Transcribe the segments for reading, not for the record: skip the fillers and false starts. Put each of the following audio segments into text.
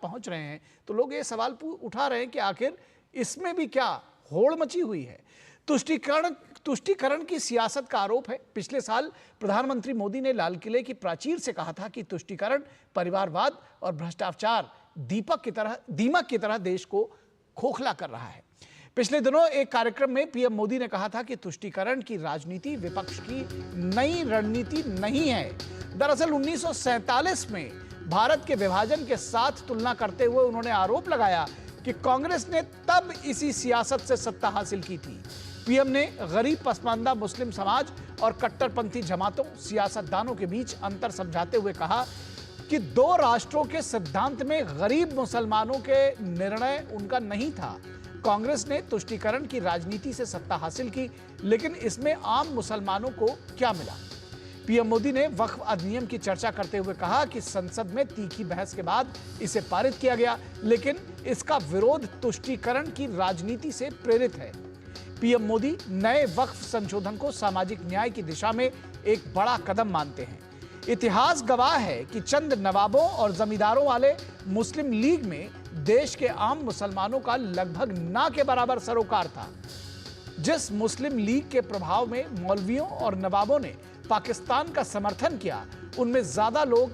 पहुंच रहे हैं तो लोग ये सवाल उठा रहे हैं कि आखिर इसमें भी क्या होड़ मची हुई है। तुष्टीकरण की सियासत का आरोप है। पिछले साल प्रधानमंत्री मोदी ने लाल किले की प्राचीर से कहा था कि तुष्टीकरण, परिवारवाद और भ्रष्टाचार दीमक की तरह देश को खोखला कर रहा है। पिछले दिनों एक कार्यक्रम में पीएम मोदी ने कहा था कि तुष्टीकरण की राजनीति विपक्ष की नई रणनीति नहीं है। दरअसल 1947 में भारत के विभाजन के साथ तुलना करते हुए उन्होंने आरोप लगाया कि कांग्रेस ने तब इसी सियासत से सत्ता हासिल की थी। पीएम ने गरीब पसमानदा मुस्लिम समाज और कट्टरपंथी जमातों, सियासतदानों के बीच अंतर समझाते हुए कहा कि दो राष्ट्रों के सिद्धांत में गरीब मुसलमानों के निर्णय उनका नहीं था। कांग्रेस ने तुष्टीकरण की राजनीति से सत्ता हासिल की, लेकिन इसमें आम मुसलमानों को क्या मिला? पीएम मोदी ने वक्फ अधिनियम की चर्चा करते हुए कहा कि संसद में तीखी बहस के बाद इसे पारित किया गया, लेकिन इसका विरोध तुष्टीकरण की राजनीति से प्रेरित है। पीएम मोदी नए वक्फ संशोधन को सामाजिक न्याय की दिशा में एक बड़ा कदम मानते हैं। इतिहास गवाह है कि चंद नवाबों और जमींदारों वाले मुस्लिम लीग में देश के आम मुसलमानों का लगभग ना के बराबर सरोकार था। जिस मुस्लिम लीग के प्रभाव में मौलवियों और नवाबों ने पाकिस्तान का समर्थन किया, उनमें ज्यादा लोग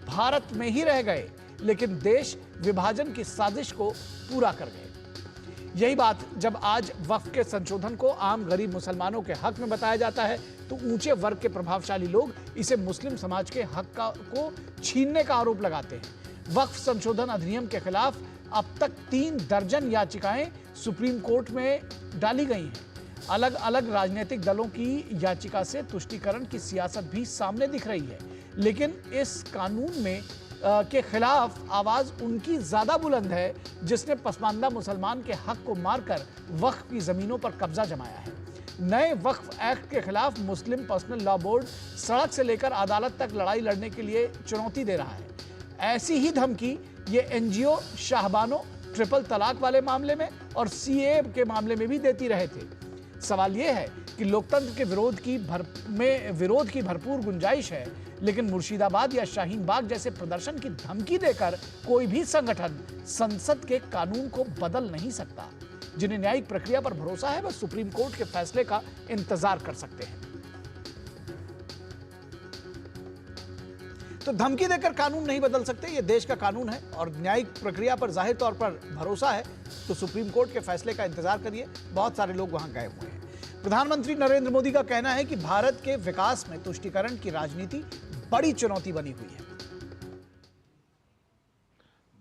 भारत में ही रह गए, लेकिन देश विभाजन की साजिश को पूरा कर गए। यही बात जब आज वक्फ के संशोधन को आम गरीब मुसलमानों के हक में बताया जाता है, तो ऊंचे वर्ग के प्रभावशाली लोग इसे मुस्लिम समाज के हक को छीनने का आरोप लगाते हैं। वक्फ संशोधन अधिनियम के खिलाफ अब तक 3 दर्जन याचिकाएं सुप्रीम कोर्ट में डाली गई हैं। अलग अलग राजनीतिक दलों की याचिका से तुष्टीकरण की सियासत भी सामने दिख रही है, लेकिन इस कानून में के खिलाफ आवाज उनकी ज्यादा बुलंद है जिसने पसमानदा मुसलमान के हक को मारकर वक्फ की जमीनों पर कब्जा जमाया है। नए वक्फ एक्ट के खिलाफ मुस्लिम पर्सनल लॉ बोर्ड सड़क से लेकर अदालत तक लड़ाई लड़ने के लिए चुनौती दे रहा है। ऐसी ही धमकी ये एनजीओ शाहबानो, ट्रिपल तलाक वाले मामले में और सीए के मामले में भी देती रहे थे। सवाल यह है कि लोकतंत्र के विरोध की भरपूर गुंजाइश है, लेकिन मुर्शिदाबाद या शाहीन बाग जैसे प्रदर्शन की धमकी देकर कोई भी संगठन संसद के कानून को बदल नहीं सकता। जिन्हें न्यायिक प्रक्रिया पर भरोसा है, वह सुप्रीम कोर्ट के फैसले का इंतजार कर सकते हैं। तो धमकी देकर कानून नहीं बदल सकते, यह देश का कानून है और न्यायिक प्रक्रिया पर जाहिर तौर पर भरोसा है, तो सुप्रीम कोर्ट के फैसले का इंतजार करिए। बहुत सारे लोग वहां गए हुए हैं। प्रधानमंत्री नरेंद्र मोदी का कहना है कि भारत के विकास में तुष्टीकरण की राजनीति बड़ी चुनौती बनी हुई है।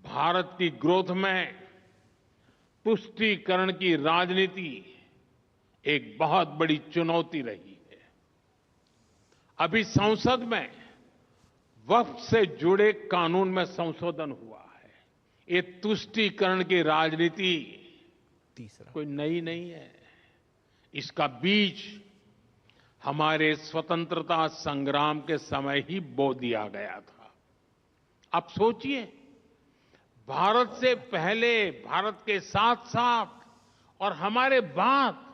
भारत की ग्रोथ में तुष्टीकरण की राजनीति एक बहुत बड़ी चुनौती रही है। अभी संसद में वक्फ से जुड़े कानून में संशोधन हुआ है। ये तुष्टीकरण की राजनीति कोई नई नहीं है। इसका बीज हमारे स्वतंत्रता संग्राम के समय ही बो दिया गया था। अब सोचिए, भारत से पहले, भारत के साथ साथ और हमारे बाद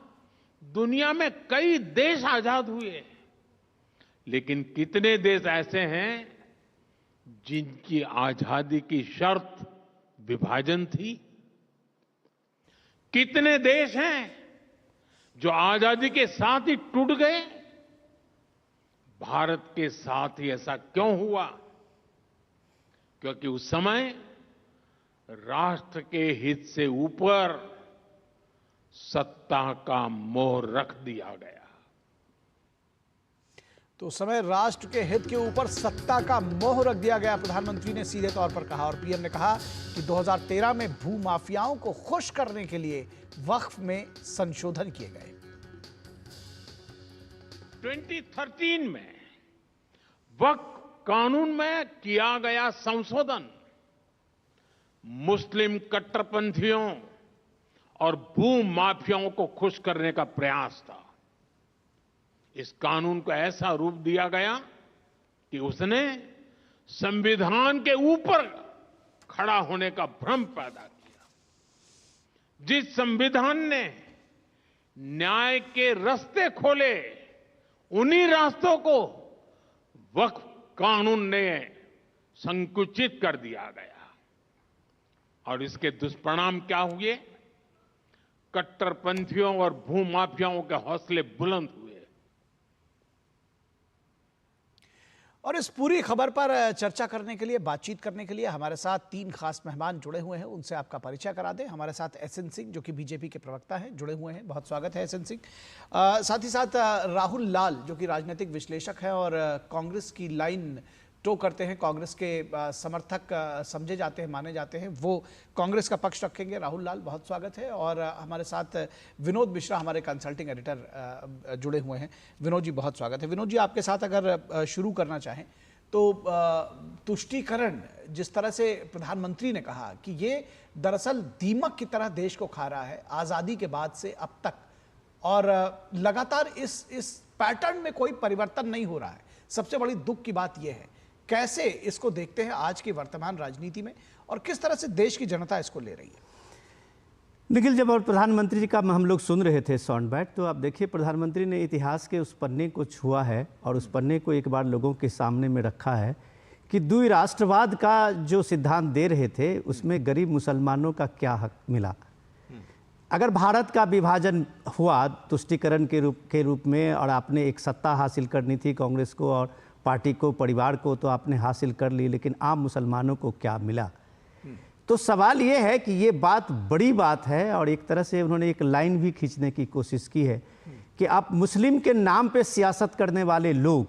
दुनिया में कई देश आजाद हुए, लेकिन कितने देश ऐसे हैं जिनकी आजादी की शर्त विभाजन थी? कितने देश हैं जो आजादी के साथ ही टूट गए? भारत के साथ ही ऐसा क्यों हुआ? क्योंकि उस समय राष्ट्र के हित से ऊपर सत्ता का मोह रख दिया गया। तो उस समय राष्ट्र के हित के ऊपर सत्ता का मोह रख दिया गया, प्रधानमंत्री ने सीधे तौर पर कहा। और पीएम ने कहा कि 2013 में भूमाफियाओं को खुश करने के लिए वक्फ में संशोधन किए गए। 2013 में वक्फ कानून में किया गया संशोधन मुस्लिम कट्टरपंथियों और भूमाफियाओं को खुश करने का प्रयास था। इस कानून को ऐसा रूप दिया गया कि उसने संविधान के ऊपर खड़ा होने का भ्रम पैदा किया। जिस संविधान ने न्याय के रास्ते खोले, उन्हीं रास्तों को वक्फ कानून ने संकुचित कर दिया गया। और इसके दुष्परिणाम क्या हुए? कट्टरपंथियों और भूमाफियाओं के हौसले बुलंद हुए। और इस पूरी खबर पर चर्चा करने के लिए, बातचीत करने के लिए हमारे साथ 3 खास मेहमान जुड़े हुए हैं। उनसे आपका परिचय करा दें। हमारे साथ एसएन सिंह, जो कि बीजेपी के प्रवक्ता हैं, जुड़े हुए हैं। बहुत स्वागत है एसएन सिंह। साथ ही साथ राहुल लाल, जो कि राजनीतिक विश्लेषक हैं और कांग्रेस की लाइन टो करते हैं, कांग्रेस के समर्थक समझे जाते हैं, माने जाते हैं, वो कांग्रेस का पक्ष रखेंगे। राहुल लाल, बहुत स्वागत है। और हमारे साथ विनोद मिश्रा, हमारे कंसल्टिंग एडिटर, जुड़े हुए हैं। विनोद जी, बहुत स्वागत है। विनोद जी, आपके साथ अगर शुरू करना चाहें तो तुष्टीकरण, जिस तरह से प्रधानमंत्री ने कहा कि ये दरअसल दीमक की तरह देश को खा रहा है आज़ादी के बाद से अब तक, और लगातार इस पैटर्न में कोई परिवर्तन नहीं हो रहा है। सबसे बड़ी दुख की बात यह है, कैसे इसको देखते हैं आज की वर्तमान राजनीति में, और किस तरह से देश की जनता इसको ले रही है? निखिल, जब और प्रधानमंत्री जी का हम लोग सुन रहे थे साउंड बाइट, तो आप देखिए प्रधानमंत्री ने इतिहास के उस पन्ने को छुआ है और उस पन्ने को एक बार लोगों के सामने में रखा है कि द्विराष्ट्रवाद का जो सिद्धांत दे रहे थे उसमें गरीब मुसलमानों का क्या हक मिला। अगर भारत का विभाजन हुआ तुष्टीकरण के रूप में और आपने एक सत्ता हासिल करनी थी कांग्रेस को और पार्टी को, परिवार को, तो आपने हासिल कर ली, लेकिन आम मुसलमानों को क्या मिला? तो सवाल ये है कि ये बात बड़ी बात है और एक तरह से उन्होंने एक लाइन भी खींचने की कोशिश की है कि आप मुस्लिम के नाम पे सियासत करने वाले लोग,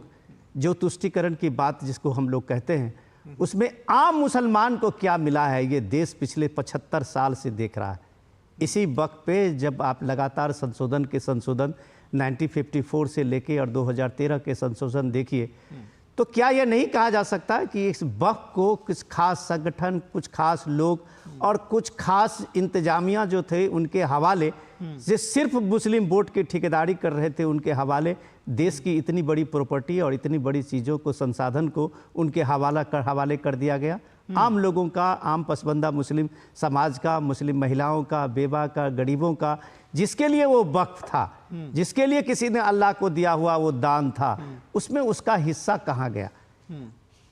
जो तुष्टीकरण की बात जिसको हम लोग कहते हैं, उसमें आम मुसलमान को क्या मिला है ये देश पिछले 75 साल से देख रहा है। इसी वक्त पे जब आप लगातार संशोधन 1954 से लेके और 2013 के संशोधन देखिए, तो क्या यह नहीं कहा जा सकता कि इस वक्त को कुछ खास संगठन, कुछ खास लोग और कुछ खास इंतजामिया जो थे उनके हवाले, जो सिर्फ मुस्लिम वोट की ठेकेदारी कर रहे थे, उनके हवाले देश की इतनी बड़ी प्रॉपर्टी और इतनी बड़ी चीज़ों को, संसाधन को उनके हवाले कर दिया गया? आम लोगों का, आम पसबंदा मुस्लिम समाज का, मुस्लिम महिलाओं का, बेवा का, गरीबों का, जिसके लिए वो वक्फ था, जिसके लिए किसी ने अल्लाह को दिया हुआ वो दान था, उसमें उसका हिस्सा कहाँ गया?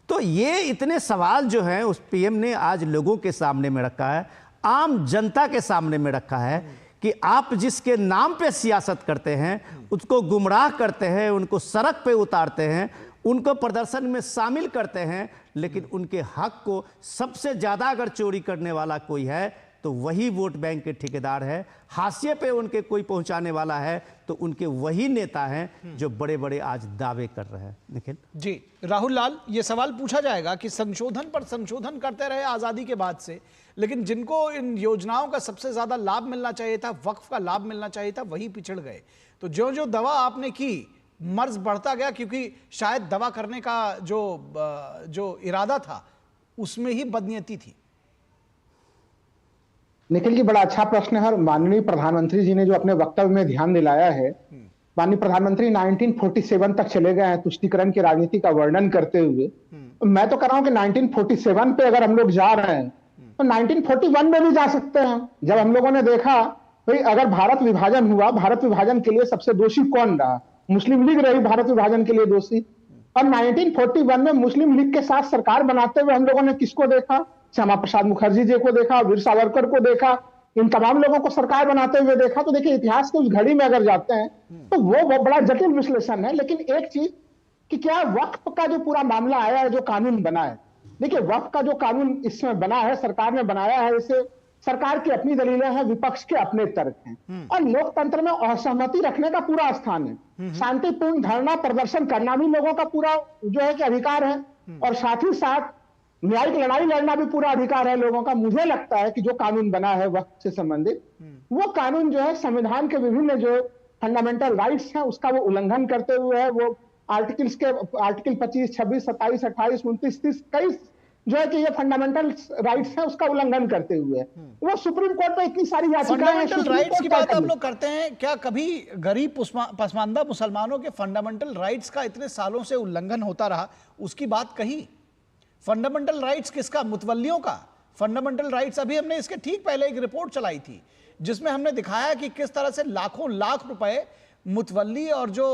तो ये इतने सवाल जो हैं उस पीएम ने आज लोगों के सामने में रखा है, आम जनता के सामने में रखा है कि आप जिसके नाम पे सियासत करते हैं, उसको गुमराह करते हैं, उनको सड़क पे उतारते हैं, उनको प्रदर्शन में शामिल करते हैं, लेकिन उनके हक को सबसे ज़्यादा अगर चोरी करने वाला कोई है तो वही वोट बैंक के ठेकेदार है। हाशिए पे उनके कोई पहुंचाने वाला है तो उनके वही नेता हैं जो बड़े बड़े आज दावे कर रहे हैं। निखिल जी, राहुल लाल, ये सवाल पूछा जाएगा कि संशोधन पर संशोधन करते रहे आज़ादी के बाद से, लेकिन जिनको इन योजनाओं का सबसे ज़्यादा लाभ मिलना चाहिए था, वक्फ का लाभ मिलना चाहिए था, वही पिछड़ गए। तो जो जो दवा आपने की, मर्ज बढ़ता गया, क्योंकि शायद दवा करने का जो इरादा था उसमें ही बदनीयती थी। निखिल जी, बड़ा अच्छा प्रश्न है और माननीय प्रधानमंत्री जी ने जो अपने वक्तव्य में ध्यान दिलाया है, माननीय प्रधानमंत्री 1947 तक चले गए हैं तुष्टीकरण की राजनीति का वर्णन करते हुए। मैं तो कह रहा हूं कि 1947 पे अगर हम लोग जा रहे हैं तो 1941 में भी जा सकते हैं। जब हम लोगों ने देखा भाई अगर भारत विभाजन हुआ, भारत विभाजन के लिए सबसे दोषी कौन रहा? मुस्लिम लीग रही भारत विभाजन के लिए दोषी। और 1941 में मुस्लिम लीग के साथ सरकार बनाते हुए हम लोगों ने किसको देखा? श्यामा प्रसाद मुखर्जी जी को देखा, वीर सावरकर को देखा, इन तमाम लोगों को सरकार बनाते हुए देखा। तो देखिए, इतिहास के उस घड़ी में अगर जाते हैं तो वो बड़ा जटिल विश्लेषण है। लेकिन एक चीज कि क्या वक्फ का जो पूरा मामला आया है, जो कानून बना है, देखिए वक्फ का जो कानून इसमें बना है, सरकार ने बनाया है, इसे सरकार की अपनी दलीलें हैं, विपक्ष के अपने तर्क हैं, और लोकतंत्र में असहमति रखने का पूरा स्थान है। शांतिपूर्ण धरना प्रदर्शन करना भी लोगों का पूरा जो है कि अधिकार है, और साथ ही साथ न्यायिक लड़ाई लड़ना भी पूरा अधिकार है लोगों का। मुझे लगता है कि जो कानून बना है वक्त से संबंधित, वो कानून जो है संविधान के विभिन्न जो फंडामेंटल राइट्स हैं उसका वो उल्लंघन करते हुए है। वो आर्टिकल 25, 26, 27, 28, 29, 30 कई जो है कि ये फंडामेंटल राइट्स हैं उसका उल्लंघन करते हुए वो सुप्रीम कोर्ट में इतनी सारी याचिकाएं हैं। फंडामेंटल राइट्स की बात आप लोग करते हैं, क्या कभी गरीब पसमानदा मुसलमानों के फंडामेंटल राइट्स का इतने सालों से उल्लंघन होता रहा, उसकी बात कही? फंडामेंटल राइट्स किसका? मुतवल्लियों का फंडामेंटल राइट्स। अभी हमने इसके ठीक पहले एक रिपोर्ट चलाई थी जिसमें हमने दिखाया कि किस तरह से लाखों लाख रुपए मुतवल्ली और जो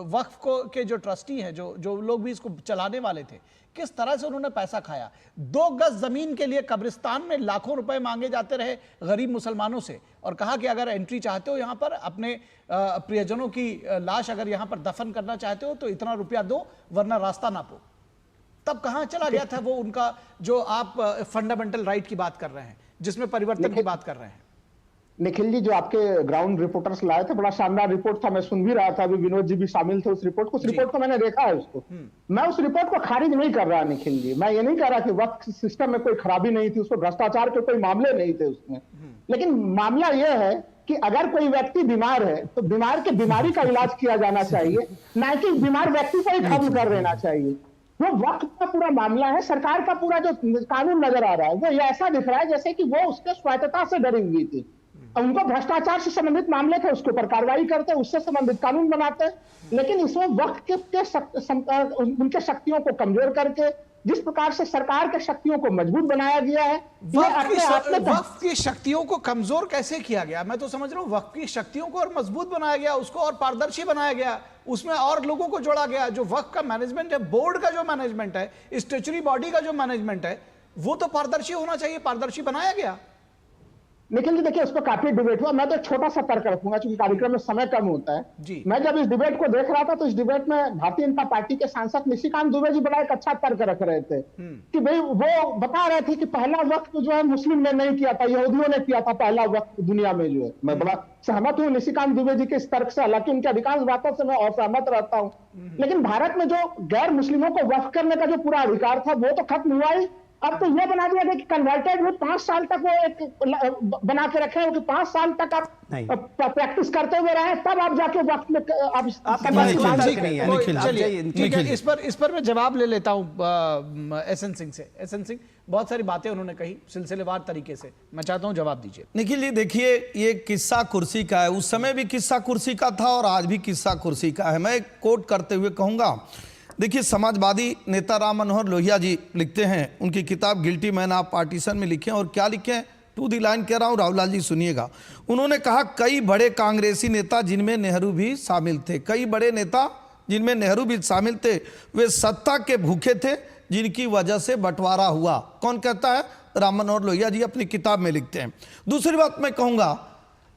वक्फ को के जो ट्रस्टी हैं, जो लोग भी इसको चलाने वाले थे, किस तरह से उन्होंने पैसा खाया। 2 गज जमीन के लिए कब्रिस्तान में लाखों रुपए मांगे जाते रहे गरीब मुसलमानों से, और कहा कि अगर एंट्री चाहते हो यहाँ पर, अपने प्रियजनों की लाश अगर यहाँ पर दफन करना चाहते हो तो इतना रुपया दो, वरना रास्ता नापो। तब कहाँ चला गया था वो उनका जो आप फंडामेंटल राइट की बात कर रहे हैं, जिसमें परिवर्तन की बात कर रहे हैं? निखिल जी, जो आपके ग्राउंड रिपोर्टर्स लाए थे, बड़ा शानदार रिपोर्ट था, मैं सुन भी रहा था, अभी विनोद जी भी शामिल थे उस रिपोर्ट को। उस रिपोर्ट को मैंने देखा है उसको। मैं उस रिपोर्ट को खारिज नहीं कर रहा निखिल जी, मैं ये नहीं कह रहा कि वक्फ सिस्टम में कोई खराबी नहीं थी, उसको भ्रष्टाचार के कोई मामले नहीं थे उसमें। लेकिन मामला यह है कि अगर कोई व्यक्ति बीमार है तो बीमार के बीमारी का इलाज किया जाना चाहिए, ना कि बीमार व्यक्ति को ही खत्म कर देना चाहिए। वो वक्त का पूरा मामला है, सरकार का पूरा जो कानून नजर आ रहा है वो ये ऐसा दिख रहा है जैसे कि वो उसके स्वायत्तता से डरी हुई थी। उनको भ्रष्टाचार से संबंधित मामले थे, उसके ऊपर कार्रवाई करते, उससे संबंधित कानून बनाते, लेकिन इसमें वक्त उनके शक्तियों को कमजोर करके जिस प्रकार से सरकार के शक्तियों को मजबूत बनाया गया है, वक्फ की शक्तियों को कमजोर कैसे किया गया? मैं तो समझ रहा हूं वक्फ की शक्तियों को और मजबूत बनाया गया, उसको और पारदर्शी बनाया गया, उसमें और लोगों को जोड़ा गया। जो वक्फ का मैनेजमेंट है, बोर्ड का जो मैनेजमेंट है, स्टैट्यूटरी बॉडी का जो मैनेजमेंट है, वो तो पारदर्शी होना चाहिए, पारदर्शी बनाया गया। निखिल जी देखिए, उस पर काफी डिबेट हुआ। मैं तो एक छोटा सा तर्क रखूंगा क्योंकि कार्यक्रम में समय कम होता है जी। मैं जब इस डिबेट को देख रहा था तो इस डिबेट में भारतीय जनता पार्टी के सांसद निशिकांत दुबे जी बड़ा एक अच्छा तर्क रख रहे थे कि भाई वो बता रहे थे कि पहला वक्त जो है मुस्लिम ने नहीं किया था, यहूदियों ने किया था पहला वक्त दुनिया में जो है। मैं बड़ा सहमत हूँ निशिकांत दुबे जी के इस तर्क से, हालांकि उनकी अधिकांश बातों से मैं असहमत रहता हूँ। लेकिन भारत में जो गैर मुस्लिमों को वक्फ करने का जो पूरा अधिकार था वो तो खत्म हुआ ही। अब तो यह बना दिया गया कि कन्वर्टेड वो 5 साल तक वो एक बना के रखे हो कि 5 साल तक आप प्रैक्टिस करते हुए रहे, तब आप जाके वक्त में चलिए इस पर मैं जवाब ले लेता हूं एसएन सिंह से। एसएन सिंह, बहुत सारी बातें उन्होंने कही सिलसिलेवार तरीके से, मैं चाहता हूं जवाब दीजिए। निखिल जी देखिए, ये किस्सा कुर्सी का है, उस समय भी किस्सा कुर्सी का था और आज भी किस्सा कुर्सी का है। मैं कोट करते हुए कहूंगा, देखिए समाजवादी नेता राम मनोहर लोहिया जी लिखते हैं, उनकी किताब गिल्टी मैन ऑफ पार्टीशन में लिखे हैं, और क्या लिखे हैं, टू दी लाइन कह रहा हूँ, राहुल लाल जी सुनिएगा। उन्होंने कहा कई बड़े कांग्रेसी नेता जिनमें नेहरू भी शामिल थे, कई बड़े नेता जिनमें नेहरू भी शामिल थे, वे सत्ता के भूखे थे जिनकी वजह से बंटवारा हुआ। कौन कहता है? राम मनोहर लोहिया जी अपनी किताब में लिखते हैं। दूसरी बात मैं कहूँगा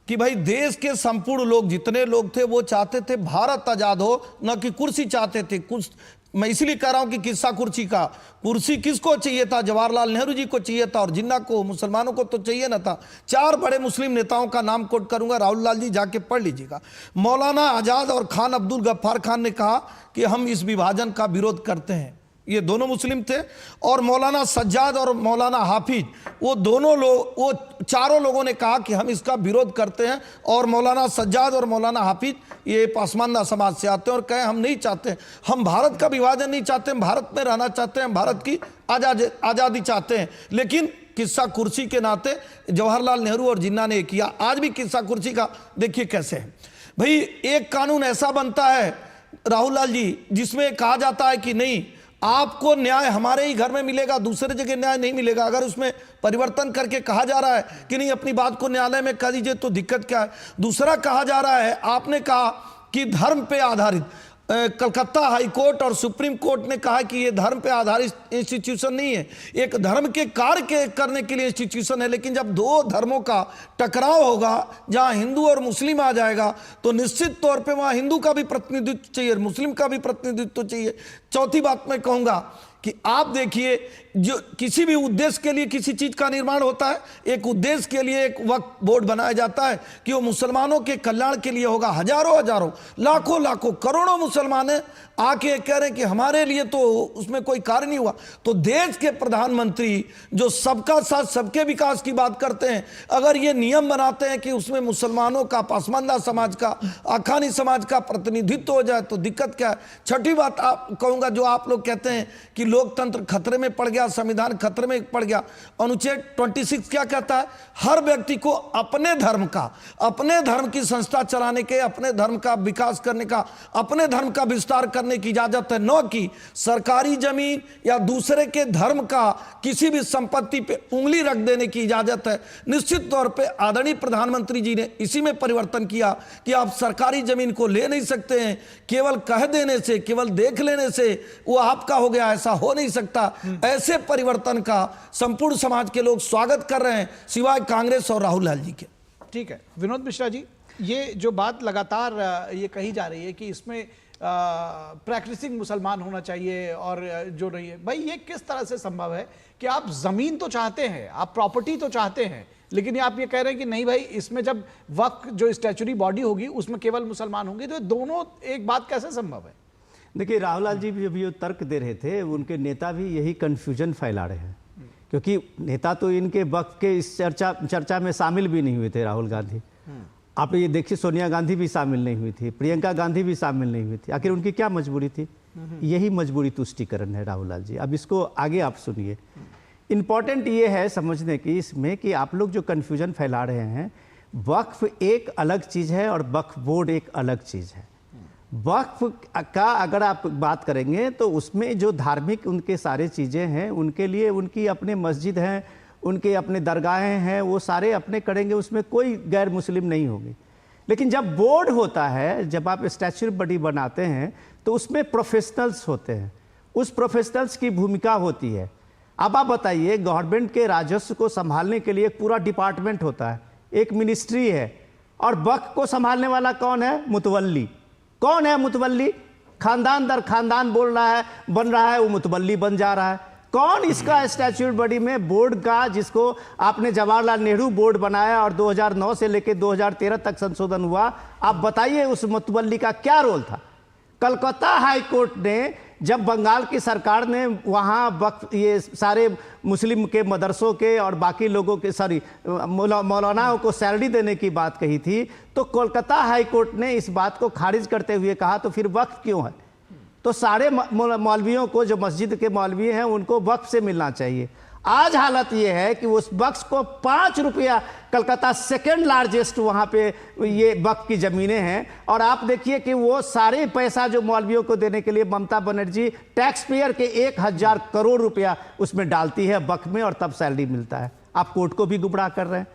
कि भाई देश के संपूर्ण लोग, जितने लोग थे वो चाहते थे भारत आजाद हो, न कि कुर्सी चाहते थे। कुछ मैं इसलिए कह रहा हूं कि किस्सा कुर्सी का, कुर्सी किसको चाहिए था? जवाहरलाल नेहरू जी को चाहिए था, और जिन्ना को, मुसलमानों को तो चाहिए न था। 4 बड़े मुस्लिम नेताओं का नाम कोट करूंगा, राहुल लाल जी जाके पढ़ लीजिएगा। मौलाना आजाद और खान अब्दुल गफ्फार खान ने कहा कि हम इस विभाजन का विरोध करते हैं, ये दोनों मुस्लिम थे। और मौलाना सज्जाद और मौलाना हाफिज, वो दोनों लोग, वो चारों लोगों ने कहा कि हम इसका विरोध करते हैं। और मौलाना सज्जाद और मौलाना हाफिज ये पसमानदा समाज से आते हैं और कहे हम नहीं चाहते, हम भारत का विभाजन नहीं चाहते, हम भारत में रहना चाहते हैं, हम भारत की आज़ादी चाहते हैं। लेकिन किस्सा कुर्सी के नाते जवाहरलाल नेहरू और जिन्ना ने किया। आज भी किस्सा कुर्सी का देखिए कैसे है भाई, एक कानून ऐसा बनता है राहुल लाल जी जिसमें कहा जाता है कि नहीं, आपको न्याय हमारे ही घर में मिलेगा, दूसरे जगह न्याय नहीं मिलेगा। अगर उसमें परिवर्तन करके कहा जा रहा है कि नहीं अपनी बात को न्यायालय में कह दीजिए तो दिक्कत क्या है। दूसरा कहा जा रहा है, आपने कहा कि धर्म पे आधारित, कलकत्ता हाई कोर्ट और सुप्रीम कोर्ट ने कहा कि ये धर्म पे आधारित इंस्टीट्यूशन नहीं है, एक धर्म के कार्य करने के लिए इंस्टीट्यूशन है। लेकिन जब 2 धर्मों का टकराव होगा, जहां हिंदू और मुस्लिम आ जाएगा, तो निश्चित तौर पे वहां हिंदू का भी प्रतिनिधित्व चाहिए, मुस्लिम का भी प्रतिनिधित्व चाहिए। चौथी बात मैं कहूंगा कि आप देखिए, जो किसी भी उद्देश्य के लिए किसी चीज का निर्माण होता है, एक उद्देश्य के लिए एक वक्फ बोर्ड बनाया जाता है कि वो मुसलमानों के कल्याण के लिए होगा। हजारों लाखों करोड़ों मुसलमान आके कह रहे हैं कि हमारे लिए तो उसमें कोई कार्य नहीं हुआ। तो देश के प्रधानमंत्री जो सबका साथ सबके विकास की बात करते हैं, अगर ये नियम बनाते हैं कि उसमें मुसलमानों का, पसमानदा समाज का, अखानी समाज का प्रतिनिधित्व हो जाए तो दिक्कत क्या है। छठी बात आप कहूंगा, जो आप लोग कहते हैं कि लोकतंत्र खतरे में पड़ गया, संविधान खतरे में पड़ गया। अनुच्छेद 26 क्या कहता है? हर व्यक्ति को अपने धर्म की संस्था चलाने के, अपने धर्म का विकास करने का, अपने धर्म का विस्तार करने की इजाजत है, न कि सरकारी जमीन या दूसरे के धर्म का किसी भी संपत्ति पे उंगली रख देने की इजाजत है। निश्चित तौर पे आदरणीय प्रधानमंत्री जी ने इसी में परिवर्तन किया कि आप सरकारी जमीन को ले नहीं सकते हैं, केवल कह देने से, केवल देख लेने से वो आपका हो गया, ऐसा हो नहीं सकता। ऐसे परिवर्तन का संपूर्ण समाज के लोग स्वागत कर रहे हैं, सिवाय कांग्रेस और राहुल लाल जी के। ठीक है विनोद मिश्रा जी, ये जो बात लगातार ये कही जा रही है कि इसमें प्रैक्टिसिंग मुसलमान होना चाहिए और जो नहीं है, भाई ये किस तरह से संभव है कि आप जमीन तो चाहते हैं, आप प्रॉपर्टी तो चाहते हैं, लेकिन आप ये कह रहे हैं कि नहीं भाई इसमें जब वक्फ जो स्टैच्यूरी बॉडी होगी उसमें केवल मुसलमान होंगे, तो दोनों एक बात कैसे संभव है? देखिए राहुल लाल जी भी जो तर्क दे रहे थे, उनके नेता भी यही कंफ्यूजन फैला रहे हैं, क्योंकि नेता तो इनके वक्फ के इस चर्चा में शामिल भी नहीं हुए थे। राहुल गांधी, आप ये देखिए, सोनिया गांधी भी शामिल नहीं हुई थी, प्रियंका गांधी भी शामिल नहीं हुई थी। आखिर उनकी क्या मजबूरी थी? यही मजबूरी तुष्टीकरण है राहुल लाल जी। अब इसको आगे आप सुनिए। इंपॉर्टेंट ये है समझने की इसमें कि आप लोग जो कन्फ्यूजन फैला रहे हैं, वक्फ एक अलग चीज़ है और वक्फ बोर्ड एक अलग चीज़ है। वक्फ का अगर आप बात करेंगे तो उसमें जो धार्मिक उनके सारे चीज़ें हैं, उनके लिए उनकी अपने मस्जिद हैं, उनके अपने दरगाहें हैं, वो सारे अपने करेंगे, उसमें कोई गैर मुस्लिम नहीं होगी। लेकिन जब बोर्ड होता है, जब आप स्टैच्यूरी बॉडी बनाते हैं तो उसमें प्रोफेशनल्स होते हैं, उस प्रोफेशनल्स की भूमिका होती है। अब आप बताइए, गवर्नमेंट के राजस्व को संभालने के लिए एक पूरा डिपार्टमेंट होता है, एक मिनिस्ट्री है, और वक्फ को संभालने वाला कौन है? मुतवल्ली। कौन है मुतवल्ली? खानदान दर खानदान बोल रहा है, बन रहा है, वो मुतवल्ली बन जा रहा है। कौन इसका स्टैच्यूरी बॉडी में बोर्ड का, जिसको आपने जवाहरलाल नेहरू बोर्ड बनाया और 2009 से लेकर 2013 तक संशोधन हुआ, आप बताइए उस मुतवल्ली का क्या रोल था? कलकत्ता हाई कोर्ट ने जब बंगाल की सरकार ने वहाँ वक्फ ये सारे मुस्लिम के मदरसों के और बाकी लोगों के मौलानाओं को सैलरी देने की बात कही थी, तो कोलकाता हाई कोर्ट ने इस बात को खारिज करते हुए कहा तो फिर वक्फ क्यों है? तो सारे मौलवियों को, जो मस्जिद के मौलवी हैं, उनको वक्फ से मिलना चाहिए। आज हालत ये है कि उस वक्फ को 5 रुपया, कलकत्ता सेकेंड लार्जेस्ट वहाँ पे ये वक्फ की ज़मीनें हैं, और आप देखिए कि वो सारे पैसा जो मौलवियों को देने के लिए ममता बनर्जी टैक्स पेयर के 1000 करोड़ रुपया उसमें डालती है वक्फ में, और तब सैलरी मिलता है। आप कोर्ट को भी गुमराह कर रहे हैं।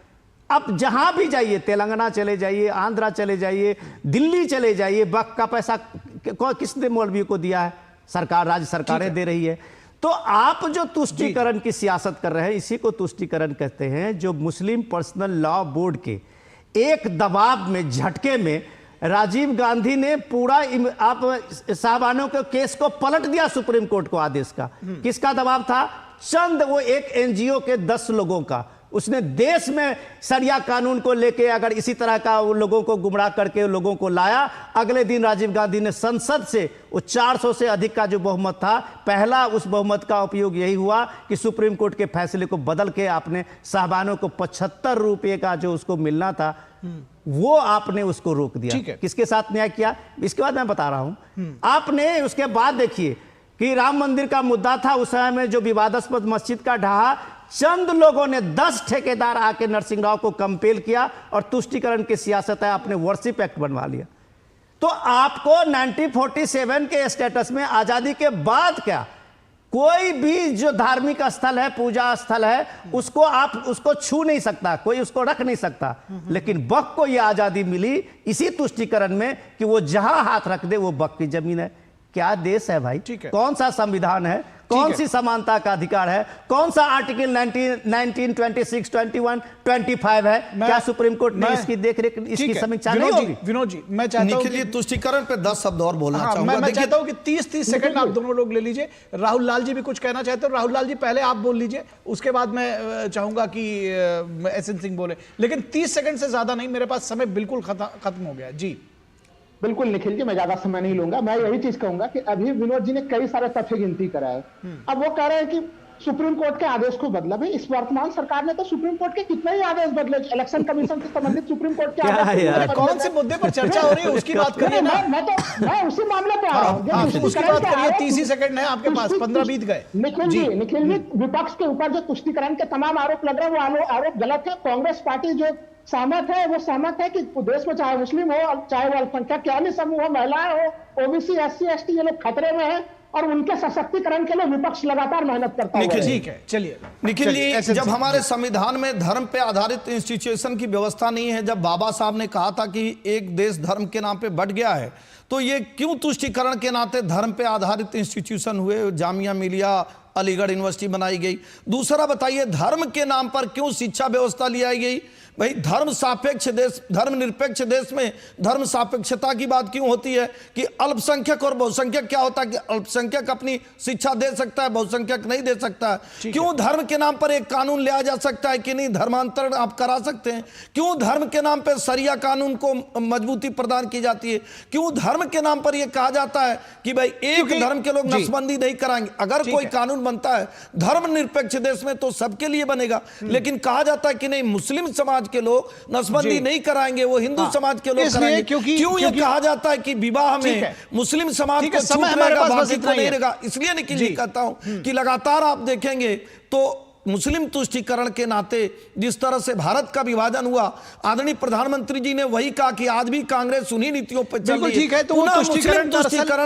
अब जहां भी जाइए, तेलंगाना चले जाइए, आंध्रा चले जाइए, दिल्ली चले जाइए, वक्फ का पैसा किसने मौलवियों को दिया है? सरकार, राज्य सरकारें दे रही है। तो आप जो तुष्टीकरण की सियासत कर रहे हैं, इसी को तुष्टीकरण कहते हैं, जो मुस्लिम पर्सनल लॉ बोर्ड के एक दबाव में, झटके में राजीव गांधी ने पूरा आप साहबानों के केस को पलट दिया सुप्रीम कोर्ट को आदेश का। किसका दबाव था? चंद वो एक एनजीओ के 10 लोगों का। उसने देश में शरिया कानून को लेके अगर इसी तरह का वो लोगों को गुमराह करके लोगों को लाया, अगले दिन राजीव गांधी ने संसद से वो 400 से अधिक का जो बहुमत था, पहला उस बहुमत का उपयोग यही हुआ कि सुप्रीम कोर्ट के फैसले को बदल के आपने साहबानों को 75 रुपये का जो उसको मिलना था, वो आपने उसको रोक दिया। किसके साथ न्याय किया? इसके बाद मैं बता रहा हूं। आपने उसके बाद देखिए कि राम मंदिर का मुद्दा था, उस समय में जो विवादास्पद मस्जिद का ढहा, चंद लोगों ने 10 ठेकेदार आके नरसिंह राव को कंपेल किया और तुष्टीकरण की सियासत है, आपने वर्शिप एक्ट बनवा लिया। तो आपको 1947 के स्टेटस में आजादी के बाद क्या, कोई भी जो धार्मिक स्थल है, पूजा स्थल है, उसको आप उसको छू नहीं सकता, कोई उसको रख नहीं सकता। लेकिन वक्फ को यह आजादी मिली इसी तुष्टीकरण में कि वो जहां हाथ रख दे वो वक्फ की जमीन है। क्या देश है भाई? कौन सा संविधान है? कौन सी समानता का अधिकार है? कौन सा आर्टिकल 19, 26, 21, 25 है? क्या सुप्रीम कोर्ट ने इसकी देखरेख, इसकी समीक्षा नहीं होगी? विनोद जी, मैं चाहता हूं कि तुष्टीकरण पे 10 शब्द और बोलना चाहूंगा। मैं चाहता हूं कि 30 सेकंड आप दोनों लोग ले लीजिए। राहुल लाल जी भी कुछ कहना चाहते हो। राहुल लाल जी पहले आप बोल लीजिए, उसके बाद मैं चाहूंगा कि एसएन सिंह बोले, लेकिन 30 सेकंड से ज्यादा नहीं, मेरे पास समय बिल्कुल खत्म हो गया। जी बिल्कुल निखिल जी, मैं ज्यादा समय नहीं लूंगा। मैं यही चीज कहूंगा कि अभी विनोद जी ने कई सारे तथ्य गिनती कराए। अब वो कह रहे हैं कि सुप्रीम कोर्ट के आदेश को बदला। भाई इस वर्तमान सरकार ने तो सुप्रीम कोर्ट के कितने ही आदेश बदले, इलेक्शन कमीशन से संबंधित सुप्रीम कोर्ट के क्या आदेश है यार? कौन से मुद्दे पर चर्चा हो रही है उसकी बात करिए ना। मैं उसी मामले पे आ रहा हूँ। आप उसकी बात करिए, 30 ही सेकंड है आपके पास, 15 बीत गए। निखिल जी विपक्ष के ऊपर जो तुष्टीकरण के तमाम आरोप लग रहे हैं वो आरोप गलत है। कांग्रेस पार्टी जो सहमत है वो सहमत है कि देश में चाहे मुस्लिम हो, चाहे वो अल्पसंख्यक के अन्य समूह हो, महिलाएं हो, ओबीसी, एससी, एसटी, ये लोग खतरे में हैं और उनके सशक्तिकरण के लिए विपक्ष लगातार मेहनत करता है। ठीक है, चलिए निखिल जी, जब हमारे संविधान में धर्म पे आधारित इंस्टीट्यूशन की व्यवस्था नहीं है, जब बाबा साहब ने कहा था कि एक देश धर्म के नाम पे बढ़ गया है, तो ये क्यों तुष्टीकरण के नाते धर्म पे आधारित इंस्टीट्यूशन हुए, जामिया मिलिया, अलीगढ़ यूनिवर्सिटी बनाई गई? दूसरा बताइए, धर्म के नाम पर क्यों शिक्षा व्यवस्था ली आई गई? भाई धर्म सापेक्ष देश, धर्म निरपेक्ष देश में धर्म सापेक्षता की बात क्यों होती है कि अल्पसंख्यक और बहुसंख्यक क्या होता है कि अल्पसंख्यक अपनी शिक्षा दे सकता है, बहुसंख्यक नहीं दे सकता है? क्यों धर्म के नाम पर एक कानून लिया जा सकता है कि नहीं धर्मांतरण आप करा सकते हैं? क्यों धर्म के नाम पर शरिया कानून को मजबूती प्रदान की जाती है? क्यों धर्म के नाम पर यह कहा जाता है कि भाई एक धर्म के लोग नसबंदी नहीं कराएंगे? अगर कोई कानून बनता है धर्म निरपेक्ष देश में तो सबके लिए बनेगा, लेकिन कहा जाता है कि नहीं मुस्लिम समाज के लोग नसबंदी नहीं कराएंगे, वो हिंदू समाज के लोग कराएंगे। क्यों ये कहा जाता है कि विवाह में मुस्लिम समाज को छूट रहेगा, बाकी को नहीं रहेगा? इसलिए निखिल जी कहता हूं कि लगातार आप देखेंगे तो मुस्लिम तुष्टीकरण के नाते जिस तरह से भारत का विभाजन हुआ, आदरणीय प्रधानमंत्री जी ने वही कहा कि आज भी कांग्रेस उन्हीं नीतियों पर चल रही है। ठीक है, तो वो तुष्टीकरण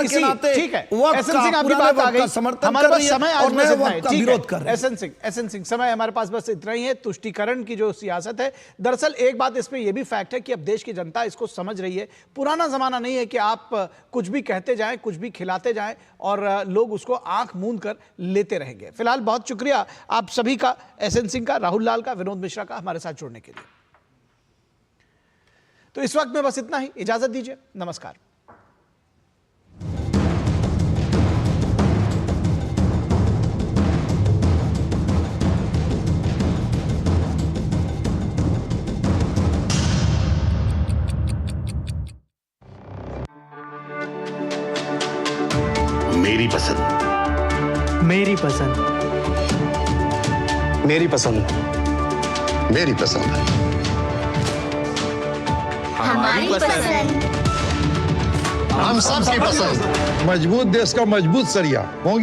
के नाते ठीक है, एसएन सिंह आपकी बात आ गई, समर्थन कर रही है और नए वक्त का विरोध कर रही है। एसएन सिंह, समय हमारे पास बस इतना ही है। तुष्टीकरण की जो सियासत है, दरअसल एक बात इसमें यह भी फैक्ट है कि अब देश की जनता इसको समझ रही है। पुराना जमाना नहीं है कि आप कुछ भी कहते जाएं, कुछ भी खिलाते जाएं और लोग उसको आंख मूंद कर लेते रहेंगे। फिलहाल बहुत शुक्रिया आप सभी का, एसएन सिंह का, राहुल लाल का, विनोद मिश्रा का, हमारे साथ जुड़ने के लिए। तो इस वक्त में बस इतना ही, इजाजत दीजिए, नमस्कार। मेरी पसंद, मेरी पसंद, मेरी पसंद, मेरी पसंद, हमारी पसंद, हम सबकी पसंद। मजबूत देश का मजबूत सरिया होंगी।